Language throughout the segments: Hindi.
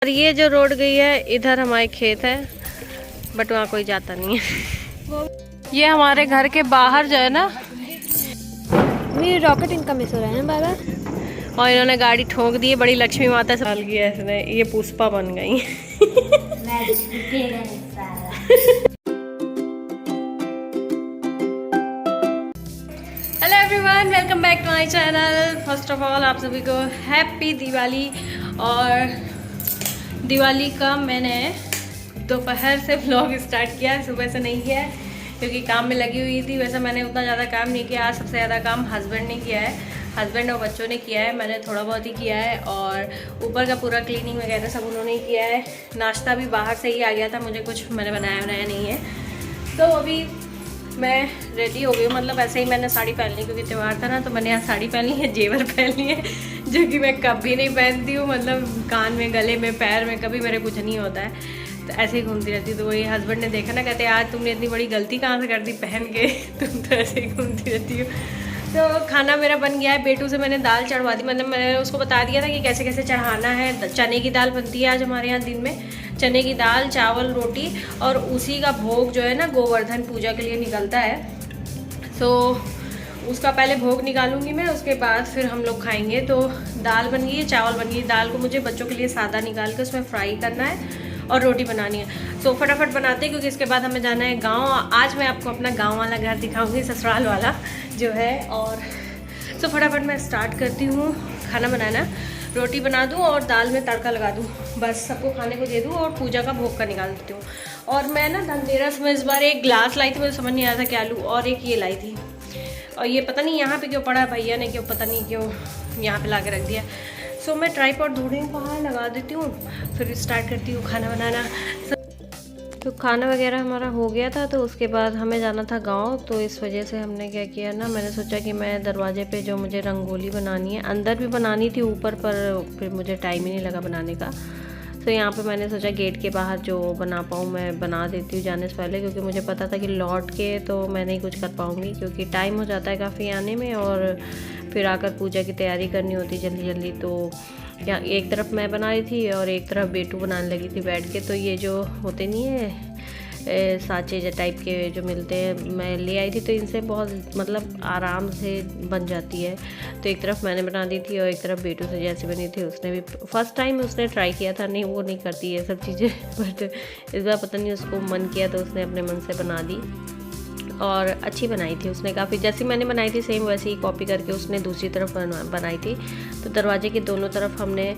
और ये जो रोड गई है इधर हमारे खेत है, बट वहाँ कोई जाता नहीं है। ये हमारे घर के बाहर जो है ना, मेरे रॉकेट इनका मिस हो रहा है बाबा। और इन्होंने गाड़ी ठोक दी है, बड़ी लक्ष्मी माता से डाल गया इसने, ये पुष्पा बन गई। Hello everyone, welcome back to my channel. First of all आप सभी को हैप्पी दिवाली। और दिवाली का मैंने दोपहर से व्लॉग स्टार्ट किया है, सुबह से नहीं किया है क्योंकि काम में लगी हुई थी। वैसे मैंने उतना ज़्यादा काम नहीं किया, आज सबसे ज़्यादा काम हस्बैंड ने किया है, हस्बैंड और बच्चों ने किया है। मैंने थोड़ा बहुत ही किया है और ऊपर का पूरा क्लीनिंग वगैरह सब उन्होंने ही किया है। नाश्ता भी बाहर से ही आ गया था, मुझे कुछ मैंने बनाया नहीं है। तो अभी मैं रेडी हो गई हूँ, मतलब ऐसे ही मैंने साड़ी पहन ली क्योंकि त्यौहार था ना, तो मैंने यहाँ साड़ी पहन ली है, जेवर पहन ली है जो कि मैं कभी नहीं पहनती हूँ, मतलब कान में, गले में, पैर में कभी मेरे कुछ नहीं होता है, तो ऐसे ही घूमती रहती। तो वही हस्बैंड ने देखा ना, कहते आज तुमने इतनी बड़ी गलती कहाँ से कर दी पहन के, तुम तो ऐसे ही घूमती रहती हो। तो खाना मेरा बन गया है, बेटू से मैंने दाल चढ़वा दी, मतलब मैंने उसको बता दिया था कि कैसे कैसे चढ़ाना है। चने की दाल बनती है आज हमारे यहाँ दिन में, चने की दाल, चावल, रोटी, और उसी का भोग जो है ना गोवर्धन पूजा के लिए निकलता है, तो उसका पहले भोग निकालूंगी मैं, उसके बाद फिर हम लोग खाएंगे। तो दाल बन गई है, चावल बन गई। दाल को मुझे बच्चों के लिए सादा निकाल के उसमें फ्राई करना है और रोटी बनानी है। तो फटाफट बनाते हैं क्योंकि इसके बाद हमें जाना है गाँव। आज मैं आपको अपना गाँव वाला घर दिखाऊंगी, ससुराल वाला जो है। और तो फटाफट मैं स्टार्ट करती हूँ खाना बनाना, रोटी बना दूँ और दाल में तड़का लगा दूँ, बस सबको खाने को दे दूँ और पूजा का भोग का निकाल देती हूँ। और मैं ना धनतेरस में इस बार एक ग्लास लाई थी, मुझे समझ नहीं आया था क्या लूँ, और एक ये लाई थी, और ये पता नहीं यहाँ पे क्यों पड़ा है, भैया ने क्यों पता नहीं क्यों यहाँ पे ला के रख दिया। सो मैं ट्राइपॉड ढूंढ रही हूँ, बाहर लगा देती हूँ, फिर स्टार्ट करती हूँ खाना बनाना। तो खाना वगैरह हमारा हो गया था, तो उसके बाद हमें जाना था गांव, तो इस वजह से हमने क्या किया ना, मैंने सोचा कि मैं दरवाजे पे जो मुझे रंगोली बनानी है, अंदर भी बनानी थी ऊपर, पर फिर मुझे टाइम ही नहीं लगा बनाने का। तो यहाँ पे मैंने सोचा गेट के बाहर जो बना पाऊँ मैं बना देती हूँ जाने से पहले, क्योंकि मुझे पता था कि लौट के तो मैं नहीं कुछ कर पाऊँगी क्योंकि टाइम हो जाता है काफ़ी आने में, और फिर आकर पूजा की तैयारी करनी होती जल्दी जल्दी। तो यहाँ एक तरफ मैं बना रही थी और एक तरफ बेटू बनाने लगी थी बैठ के। तो ये जो होते नहीं है साँचे टाइप के जो मिलते हैं, मैं ले आई थी, तो इनसे बहुत मतलब आराम से बन जाती है। तो एक तरफ मैंने बना दी थी और एक तरफ बेटू से जैसे बनी थी, उसने भी फर्स्ट टाइम उसने ट्राई किया था, नहीं वो नहीं करती है सब चीज़ें, बट इस बार पता नहीं उसको मन किया तो उसने अपने मन से बना दी और अच्छी बनाई थी उसने काफ़ी। जैसी मैंने बनाई थी सेम वैसे ही कॉपी करके उसने दूसरी तरफ बनाई थी। तो दरवाजे के दोनों तरफ हमने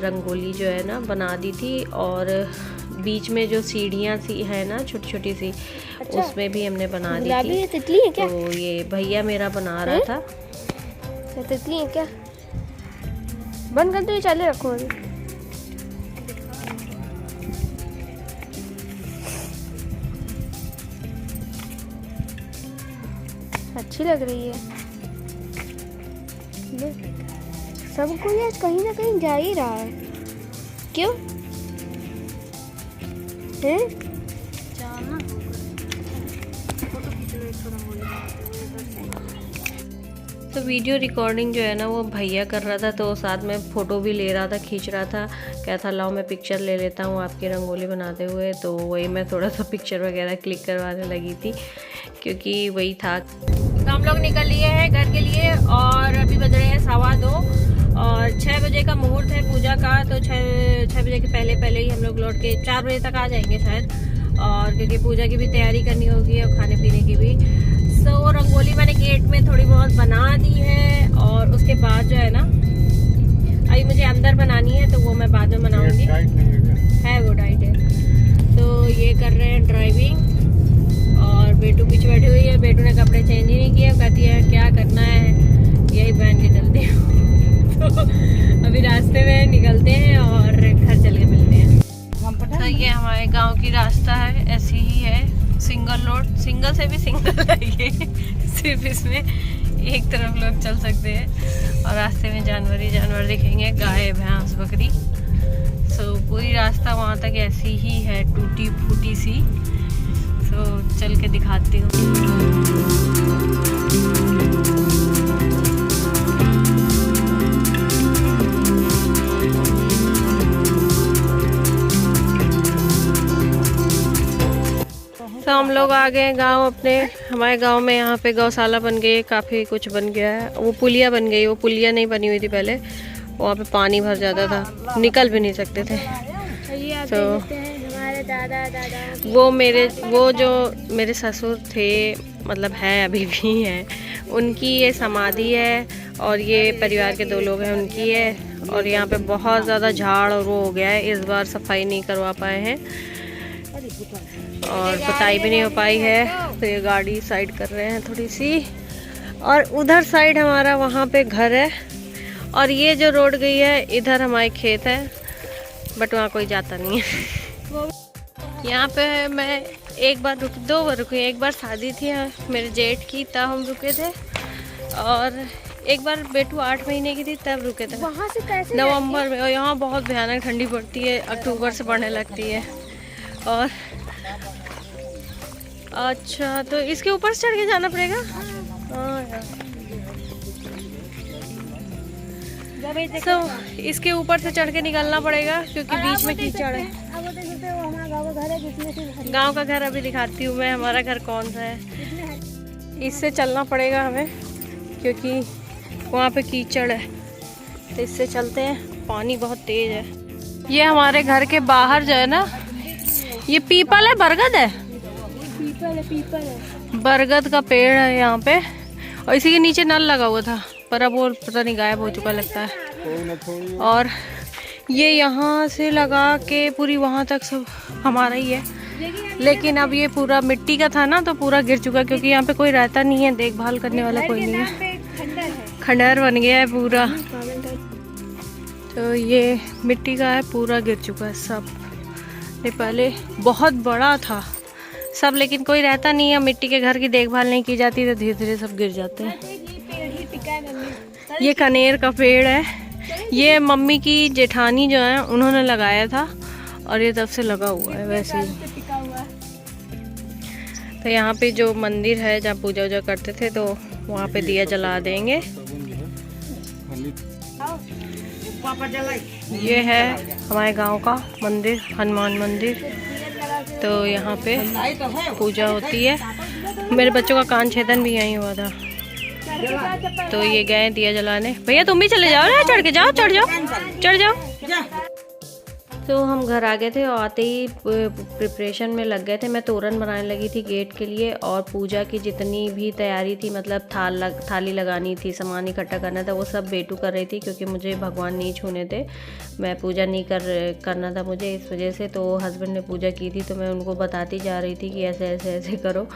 रंगोली जो है ना बना दी थी, और बीच में जो सीढ़ियाँ सी है ना छोटी छोटी सी, अच्छा, उसमें भी हमने बना दी थी। तितली है क्या? तो ये भैया मेरा बना रहा था। तितली है क्या? बंद कर दो, ये चालू रखो। अच्छी लग रही है, सब कोई आज कहीं ना कहीं जा ही रहा है, क्यों है? तो वीडियो रिकॉर्डिंग जो है ना वो भैया कर रहा था, तो साथ में फ़ोटो भी ले रहा था, खींच रहा था, कहता लाओ मैं पिक्चर ले लेता हूँ आपकी रंगोली बनाते हुए। तो वही मैं थोड़ा सा पिक्चर वगैरह क्लिक करवाने लगी थी क्योंकि वही था। तो हम लोग निकल लिए हैं घर के लिए और अभी बज रहे हैं 2:15 और 6 बजे का मुहूर्त है पूजा का। तो 6 बजे के पहले ही हम लोग लौट के 4 बजे तक आ जाएंगे शायद, और क्योंकि पूजा की भी तैयारी करनी होगी और खाने पीने की भी। सो रंगोली मैंने गेट में थोड़ी बहुत बना दी है, और उसके बाद जो है ना अभी मुझे अंदर बनानी है, तो वो मैं बाद में बनाऊंगी। है वो डाइट है। तो ये कर रहे हैं ड्राइविंग और बेटू पीछे बैठी हुई है। बेटू ने कपड़े चेंज ही नहीं किए, कहती है क्या करना है यही पहन के चलती हूँ। तो अभी रास्ते में निकलते हैं और घर चल के मिलते हैं। तो ये हमारे गांव की रास्ता है, ऐसी ही है, सिंगल रोड, सिंगल से भी सिंगल है ये, सिर्फ इसमें एक तरफ लोग चल सकते हैं और रास्ते में जानवर ही जानवर दिखेंगे, गाय, भैंस, बकरी। सो पूरी रास्ता वहाँ तक ऐसी ही है, टूटी फूटी सी। तो चल के दिखाती हूँ। हम लोग आ गए गांव अपने। हमारे गांव में यहाँ पे गौशाला बन गई है, काफ़ी कुछ बन गया है। वो पुलिया बन गई, वो पुलिया नहीं बनी हुई थी पहले, वहाँ पे पानी भर जाता था, निकल भी नहीं सकते थे। तो हमारे दादा वो जो मेरे ससुर थे, मतलब हैं अभी भी हैं, उनकी ये समाधि है और ये परिवार के 2 लोग हैं उनकी है। और यहाँ पे बहुत ज़्यादा झाड़ और वो हो गया है, इस बार सफाई नहीं करवा पाए हैं और पुताई भी नहीं हो पाई है। तो ये गाड़ी साइड कर रहे हैं थोड़ी सी। और उधर साइड हमारा वहाँ पे घर है और ये जो रोड गई है इधर हमारे खेत है, बट वहाँ कोई जाता नहीं है। यहाँ पे मैं 1 बार 2 बार रुकी। एक बार शादी थी मेरे जेठ की, तब हम रुके थे, और एक बार बेटू 8 महीने की थी तब रुके थे, वहाँ से कैसे नवंबर में। और यहाँ बहुत भयानक ठंडी पड़ती है, अक्टूबर से पड़ने लगती है। और अच्छा, तो इसके ऊपर से चढ़ के जाना पड़ेगा। हाँ यार, तो इसके ऊपर से चढ़ के निकलना पड़ेगा क्योंकि बीच में कीचड़ है। गांव का घर अभी दिखाती हूँ मैं, हमारा घर कौन सा है। इससे चलना पड़ेगा हमें क्योंकि वहाँ पे कीचड़ है, तो इससे चलते हैं। पानी बहुत तेज है। ये हमारे घर के बाहर जो है ना, ये पीपल है, बरगद है, पीपल है। बरगद का पेड़ है यहाँ पे, और इसी के नीचे नल लगा हुआ था, पर अब वो पता नहीं गायब हो चुका लगता है। और ये यहाँ से लगा के पूरी वहाँ तक सब हमारा ही है, लेकिन अब ये पूरा मिट्टी का था ना, तो पूरा गिर चुका क्योंकि यहाँ पे कोई रहता नहीं है, देखभाल करने वाला कोई नहीं है। खंडहर बन गया है पूरा, तो ये मिट्टी का है, पूरा गिर चुका है सब। ये पहले बहुत बड़ा था सब, लेकिन कोई रहता नहीं है, मिट्टी के घर की देखभाल नहीं की जाती, तो धीरे धीरे सब गिर जाते हैं। ये कनेर का पेड़ है, ये मम्मी की जेठानी जो है उन्होंने लगाया था और ये तब से लगा हुआ है वैसे ही। तो यहाँ पे जो मंदिर है जहाँ पूजा वूजा करते थे, तो वहाँ पे दिया जला देंगे। ये है हमारे गांव का मंदिर, हनुमान मंदिर। तो यहाँ पे पूजा होती है। मेरे बच्चों का कान छेदन भी यहीं हुआ था, तो ये गए दिया जलाने। भैया तुम भी चले जाओ ना, चढ़ के जाओ, चढ़ जाओ। तो हम घर आ गए थे और आते ही प्रिपरेशन में लग गए थे। मैं तोरण बनाने लगी थी गेट के लिए, और पूजा की जितनी भी तैयारी थी, मतलब थाली लगानी थी, सामान इकट्ठा करना था, वो सब बेटू कर रही थी क्योंकि मुझे भगवान नहीं छूने थे, मैं पूजा नहीं करना था मुझे, इस वजह से। तो हस्बैंड ने पूजा की थी, तो मैं उनको बताती जा रही थी कि ऐसे ऐसे ऐसे करो,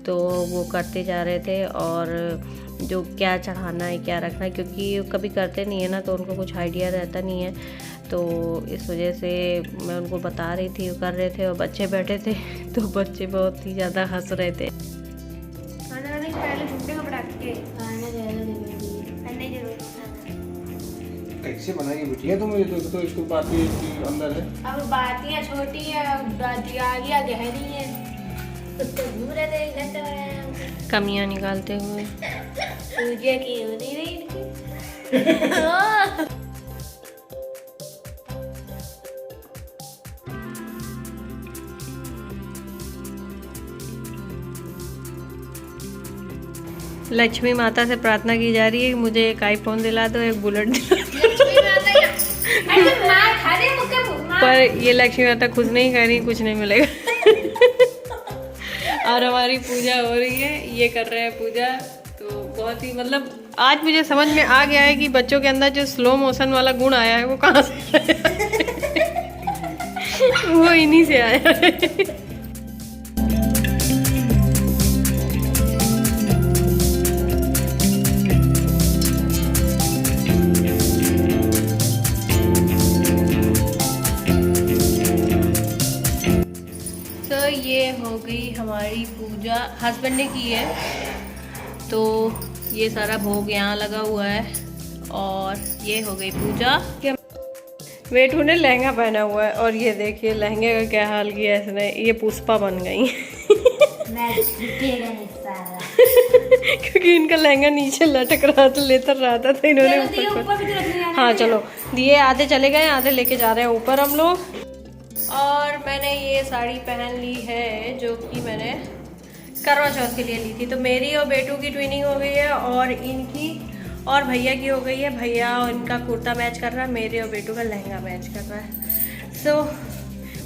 तो वो करते जा रहे थे। और जो क्या चढ़ाना है, क्या रखना है, क्योंकि कभी करते नहीं है ना, तो उनको कुछ आइडिया रहता नहीं है, तो इस वजह से मैं उनको बता रही थी, वो कर रहे थे। और बच्चे बैठे थे, तो बच्चे बहुत ही ज़्यादा हंस रहे थे। कैसे बनाई बिटिया तुम? ये तो इसको पाती अंदर है। अब बातियाँ छोटी है, दिवालियाँ गहरी है, तो घूम रहे थे घंटे में कमियाँ निकालते हुए। पूजा की हो नहीं रही इनकी। लक्ष्मी माता से प्रार्थना की जा रही है कि मुझे एक आईफोन दिला दो, एक बुलेट दिला दो। पर ये लक्ष्मी माता खुश नहीं कर रही, कुछ नहीं मिलेगा। और हमारी पूजा हो रही है, ये कर रहे हैं पूजा। तो बहुत ही, मतलब आज मुझे समझ में आ गया है कि बच्चों के अंदर जो स्लो मोशन वाला गुण आया है वो कहाँ से आया है। वो इन्हीं से आया है। ये हो गई हमारी पूजा, हस्बैंड ने की है, तो ये सारा भोग यहाँ लगा हुआ है। और ये हो गई पूजा। बेटू ने लहंगा पहना हुआ है, और ये देखिए लहंगे का क्या हाल किया इसने, ये पुष्पा बन गई। क्योंकि इनका लहंगा नीचे लटक रहा था, लेतर रहा था, तो इन्होंने ऊपर। हाँ चलो, दिए आधे चले गए, आधे लेके जा रहे हैं ऊपर हम लोग। और मैंने ये साड़ी पहन ली है जो कि मैंने करवा चौथ के लिए ली थी। तो मेरी और बेटू की ट्विनिंग हो गई है और इनकी और भैया की हो गई है। भैया और इनका कुर्ता मैच कर रहा है, मेरे और बेटू का लहंगा मैच कर रहा है। सो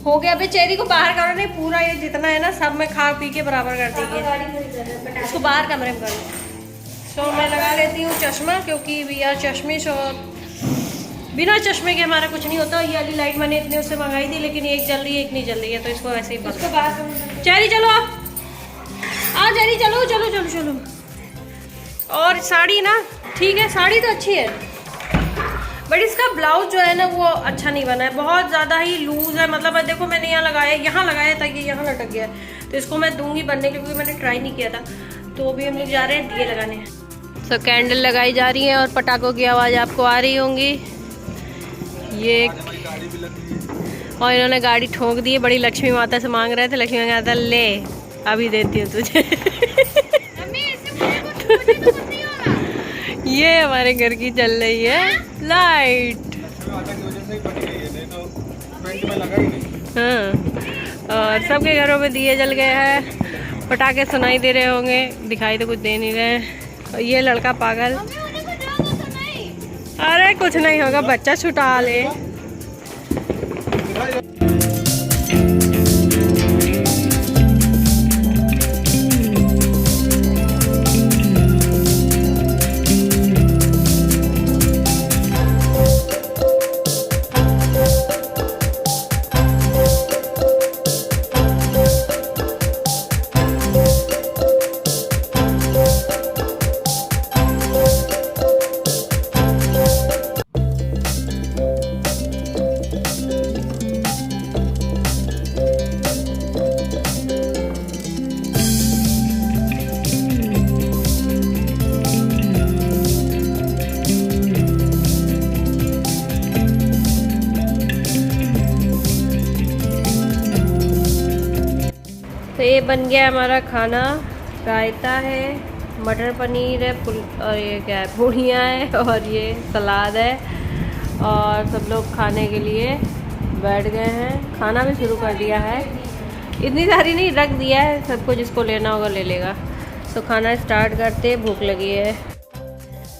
हो गया। अभी चेरी को बाहर करो, नहीं पूरा ये जितना है ना सब में खा पी के बराबर कर देंगे। इसको बाहर कमरे में कर लो। सो मैं लगा लेती हूँ चश्मा, क्योंकि वी आर चश्मिश और बिना चश्मे के हमारा कुछ नहीं होता। ये वाली लाइट मैंने इतने उससे मंगाई थी, लेकिन एक जल रही है एक नहीं जल रही है, तो इसको वैसे ही बंद। चेरी चलो आप आ, चेरी चलो चलो चलो चलो। और साड़ी ना ठीक है, साड़ी तो अच्छी है, बट इसका ब्लाउज जो है ना वो अच्छा नहीं बना है, बहुत ज़्यादा ही लूज है। मतलब देखो मैंने यहाँ लगाया था, ये यहाँ लटक गया है, तो इसको मैं दूंगी बनने के लिए, क्योंकि मैंने ट्राई नहीं किया था। तो अभी हम लोग जा रहे हैं दिए लगाने। सो कैंडल लगाई जा रही है और पटाखों की आवाज़ आपको आ रही होंगी। ये और इन्होंने गाड़ी ठोक दी है। बड़ी लक्ष्मी माता से मांग रहे थे, लक्ष्मी माता ले अभी देती हूँ तुझे। ये हमारे घर की चल रही है लाइट। हाँ, और सबके घरों में दिए जल गए हैं। पटाखे सुनाई दे रहे होंगे, दिखाई तो कुछ दे नहीं रहे। और ये लड़का पागल, अरे कुछ नहीं होगा, बच्चा छुटा ले। तो ये बन गया हमारा खाना। रायता है, मटर पनीर है, और ये क्या है, पूड़ियाँ है, और ये सलाद है। और सब लोग खाने के लिए बैठ गए हैं। खाना भी शुरू कर दिया है, इतनी सारी नहीं रख दिया है, सबको जिसको लेना होगा ले लेगा। तो खाना स्टार्ट करते, भूख लगी है।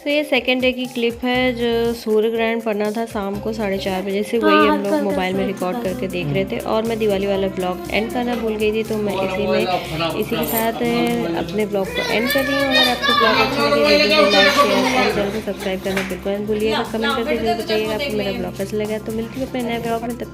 तो ये सेकेंड डे की क्लिप है जो सूर्य ग्रहण पड़ना था शाम को 4:30 बजे से, वही हम लोग मोबाइल में रिकॉर्ड करके देख रहे थे। और मैं दिवाली वाला ब्लॉग एंड करना भूल गई थी, तो मैं इसी के साथ अपने ब्लॉग को एंड कर रही हूँ। अगर आपको ब्लॉग अच्छा लगे वीडियो को लाइक शेयर और चैनल को सब्सक्राइब करना बिल्कुल मत भूलिएगा। कमेंट करके जरूर बताइएगा आपको मेरा ब्लॉग कैसा लगा। तो मिलती हूँ अपने नए ब्लॉग में।